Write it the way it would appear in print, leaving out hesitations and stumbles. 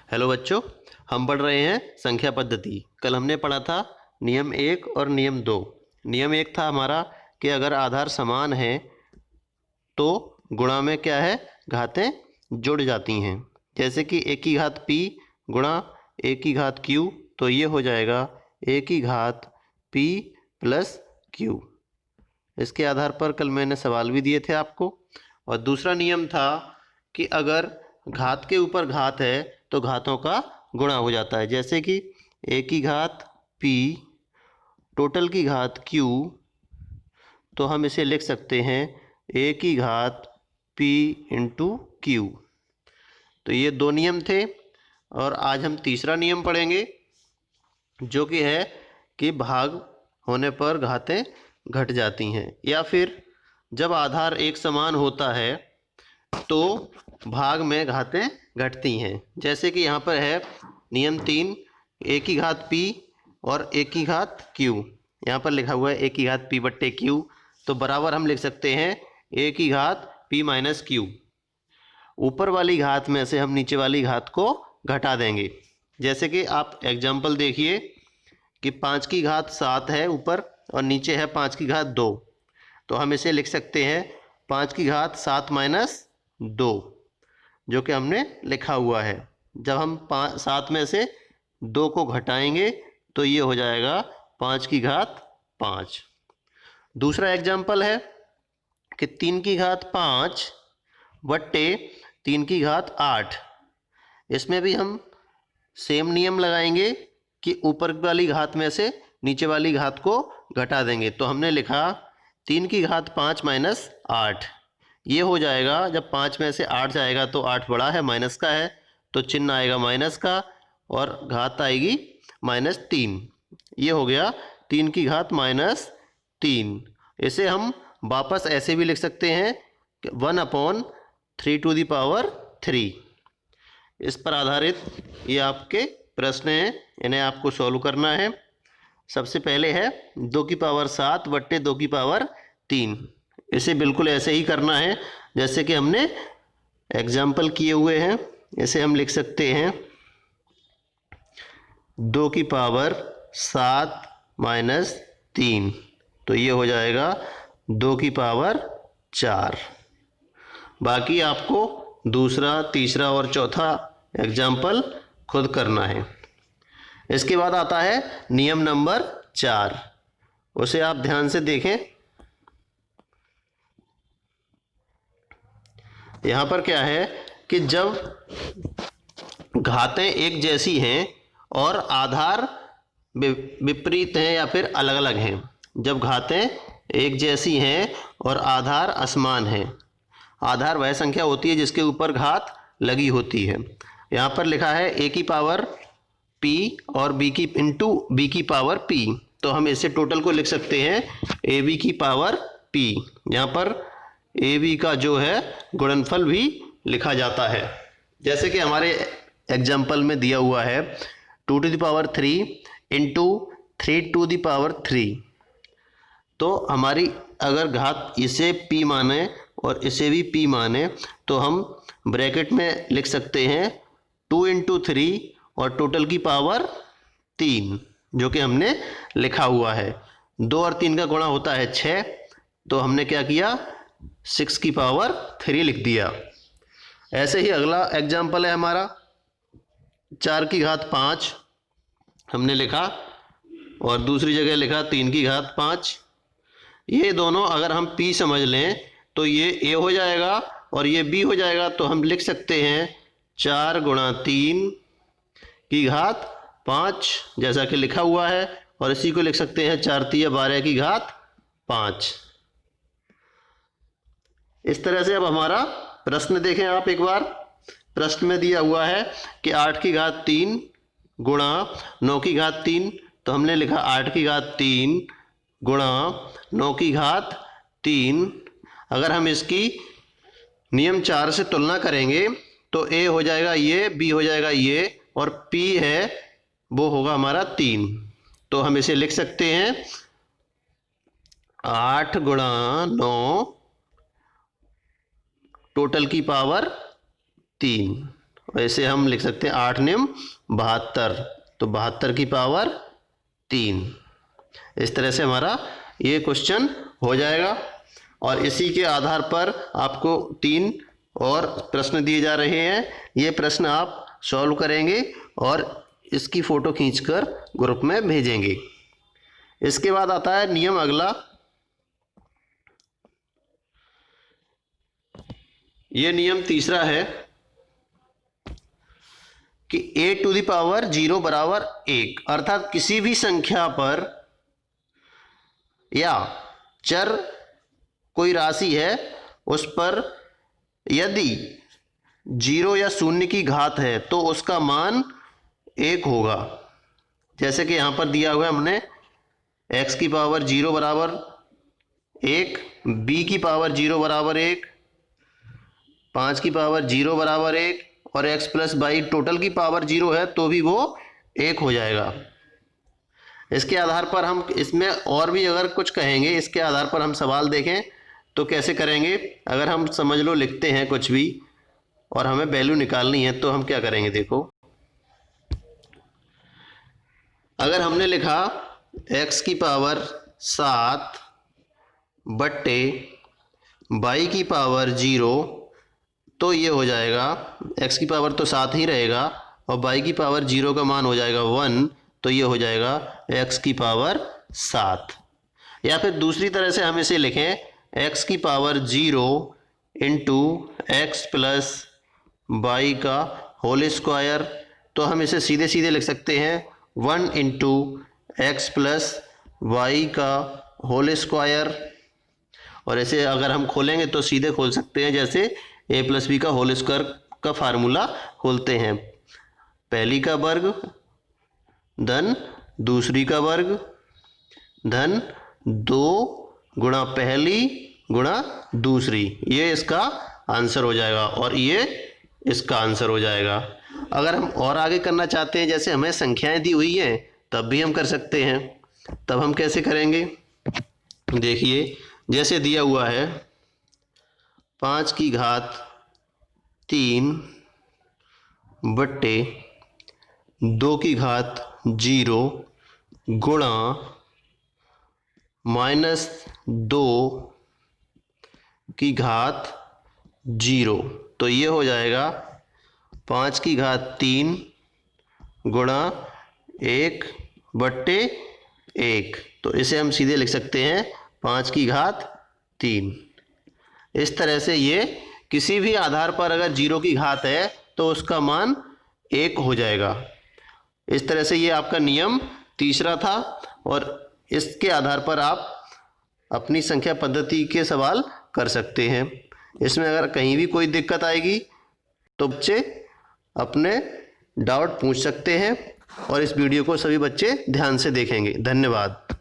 Hello बच्चों, हम पढ़ रहे हैं संख्या पद्धति। कल हमने पढ़ा था नियम 1 और नियम 2। नियम 1 था हमारा कि अगर आधार समान है तो गुणा में क्या है, घातें जुड़ जाती हैं। जैसे कि a की घात p गुणा a की घात q, तो ये हो जाएगा a की घात p प्लस q। इसके आधार पर कल मैंने सवाल भी दिए थे आपको। और दूसरा नियम था कि अगर घात के ऊपर घात है तो घातों का गुणा हो जाता है। जैसे कि a की घात p टोटल की घात q, तो हम इसे लिख सकते हैं a की घात p इंटू q। तो ये दो नियम थे। और आज हम तीसरा नियम पढ़ेंगे जो कि है कि भाग होने पर घातें घट जाती हैं, या फिर जब आधार एक समान होता है तो भाग में घातें घटती हैं। जैसे कि यहाँ पर है नियम 3, a की घात p और a की घात q। यहाँ पर लिखा हुआ है a की घात p बट्टे q, तो बराबर हम लिख सकते हैं a की घात p माइनस q। ऊपर वाली घात में से हम नीचे वाली घात को घटा देंगे। जैसे कि आप एग्जाम्पल देखिए कि 5 की घात 7 है ऊपर और नीचे है 5 की घात 2, तो हम इसे लिख सकते हैं 5 की घात 7 माइनस 2, जो कि हमने लिखा हुआ है। जब हम 7 में से 2 को घटाएंगे तो ये हो जाएगा 5 की घात 5। दूसरा एग्जाम्पल है कि 3 की घात 5 बट्टे 3 की घात 8। इसमें भी हम सेम नियम लगाएंगे कि ऊपर वाली घात में से नीचे वाली घात को घटा देंगे। तो हमने लिखा 3 की घात 5 माइनस 8। ये हो जाएगा, जब 5 में से 8 जाएगा तो 8 बड़ा है, माइनस का है, तो चिन्ह आएगा माइनस का और घात आएगी -3। ये हो गया 3 की घात -3। इसे हम वापस ऐसे भी लिख सकते हैं 1/3 इस पर आधारित ये आपके प्रश्न हैं, इन्हें आपको सॉल्व करना है। सबसे पहले है 2 की पावर 7 बट्टे 2 की पावर 3। इसे बिल्कुल ऐसे ही करना है जैसे कि हमने एग्जाम्पल किए हुए हैं। इसे हम लिख सकते हैं 2 की पावर 7 माइनस 3, तो ये हो जाएगा 2 की पावर 4। बाकी आपको दूसरा, तीसरा और चौथा एग्जाम्पल खुद करना है। इसके बाद आता है नियम नंबर 4, उसे आप ध्यान से देखें। यहाँ पर क्या है कि जब घातें एक जैसी हैं और आधार विपरीत हैं या फिर अलग अलग हैं। जब घातें एक जैसी हैं और आधार असमान हैं। आधार वह संख्या होती है जिसके ऊपर घात लगी होती है। यहाँ पर लिखा है a की पावर p और b की पावर p, तो हम इसे टोटल को लिख सकते हैं ab की पावर p। यहाँ पर ab का जो है गुणनफल भी लिखा जाता है। जैसे कि हमारे एग्जाम्पल में दिया हुआ है 2 to the power 3 into 3 to the power 3। तो हमारी अगर घात इसे p माने और इसे भी p माने तो हम ब्रैकेट में लिख सकते हैं 2 इंटू 3 और टोटल की पावर 3, जो कि हमने लिखा हुआ है। 2 और 3 का गुणा होता है 6, तो हमने क्या किया 6 की पावर 3 लिख दिया। ऐसे ही अगला एग्जाम्पल है हमारा 4 की घात 5 हमने लिखा और दूसरी जगह लिखा 3 की घात 5। ये दोनों अगर हम p समझ लें तो ये a हो जाएगा और ये b हो जाएगा। तो हम लिख सकते हैं 4 गुणा 3 की घात 5 जैसा कि लिखा हुआ है, और इसी को लिख सकते हैं 4 तिया 12 की घात 5। इस तरह से अब हमारा प्रश्न देखें आप एक बार। प्रश्न में दिया हुआ है कि 8 की घात 3 गुणा 9 की घात 3, तो हमने लिखा 8 की घात 3 गुणा 9 की घात 3। अगर हम इसकी नियम 4 से तुलना करेंगे तो a हो जाएगा ये, b हो जाएगा ये, और p है वो होगा हमारा 3। तो हम इसे लिख सकते हैं 8 गुणा 9 टोटल की पावर 3, वैसे हम लिख सकते हैं 8 नियम 72, तो 72 की पावर 3। इस तरह से हमारा ये क्वेश्चन हो जाएगा। और इसी के आधार पर आपको 3 और प्रश्न दिए जा रहे हैं। ये प्रश्न आप सॉल्व करेंगे और इसकी फ़ोटो खींचकर ग्रुप में भेजेंगे। इसके बाद आता है नियम अगला। ये नियम तीसरा है कि a टू द पावर 0 बराबर 1, अर्थात किसी भी संख्या पर या चर कोई राशि है उस पर यदि 0 या 0 की घात है तो उसका मान 1 होगा। जैसे कि यहाँ पर दिया हुआ है हमने x की पावर 0 बराबर 1, b की पावर 0 बराबर 1, 5 की पावर 0 बराबर 1 और x प्लस वाई टोटल की पावर 0 है तो भी वो 1 हो जाएगा। इसके आधार पर हम इसमें और भी अगर कुछ कहेंगे, इसके आधार पर हम सवाल देखें तो कैसे करेंगे। अगर हम समझ लो लिखते हैं कुछ भी और हमें वैल्यू निकालनी है तो हम क्या करेंगे। देखो, अगर हमने लिखा x की पावर 7 बट्टे y की पावर 0 तो ये हो जाएगा, x की पावर तो 7 ही रहेगा और y की पावर 0 का मान हो जाएगा 1, तो ये हो जाएगा x की पावर 7। या फिर दूसरी तरह से हम इसे लिखें x की power 0 into x plus y का होल स्क्वायर, तो हम इसे सीधे सीधे लिख सकते हैं 1 इंटू एक्स प्लस वाई का होल स्क्वायर। और ऐसे अगर हम खोलेंगे तो सीधे खोल सकते हैं, जैसे a प्लस बी का होल स्क्वायर का फार्मूला खोलते हैं। पहली का वर्ग धन दूसरी का वर्ग धन 2 गुणा पहली गुणा दूसरी, ये इसका आंसर हो जाएगा और ये इसका आंसर हो जाएगा। अगर हम और आगे करना चाहते हैं, जैसे हमें संख्याएं दी हुई हैं तब भी हम कर सकते हैं। तब हम कैसे करेंगे, देखिए जैसे दिया हुआ है 5 की घात 3 बट्टे 2 की घात 0 गुणा -2 की घात 0, तो ये हो जाएगा 5 की घात 3 गुणा 1 बट्टे 1, तो इसे हम सीधे लिख सकते हैं 5 की घात 3। इस तरह से ये किसी भी आधार पर अगर 0 की घात है तो उसका मान 1 हो जाएगा। इस तरह से ये आपका नियम तीसरा था और इसके आधार पर आप अपनी संख्या पद्धति के सवाल कर सकते हैं। इसमें अगर कहीं भी कोई दिक्कत आएगी तो बच्चे अपने डाउट पूछ सकते हैं और इस वीडियो को सभी बच्चे ध्यान से देखेंगे। धन्यवाद।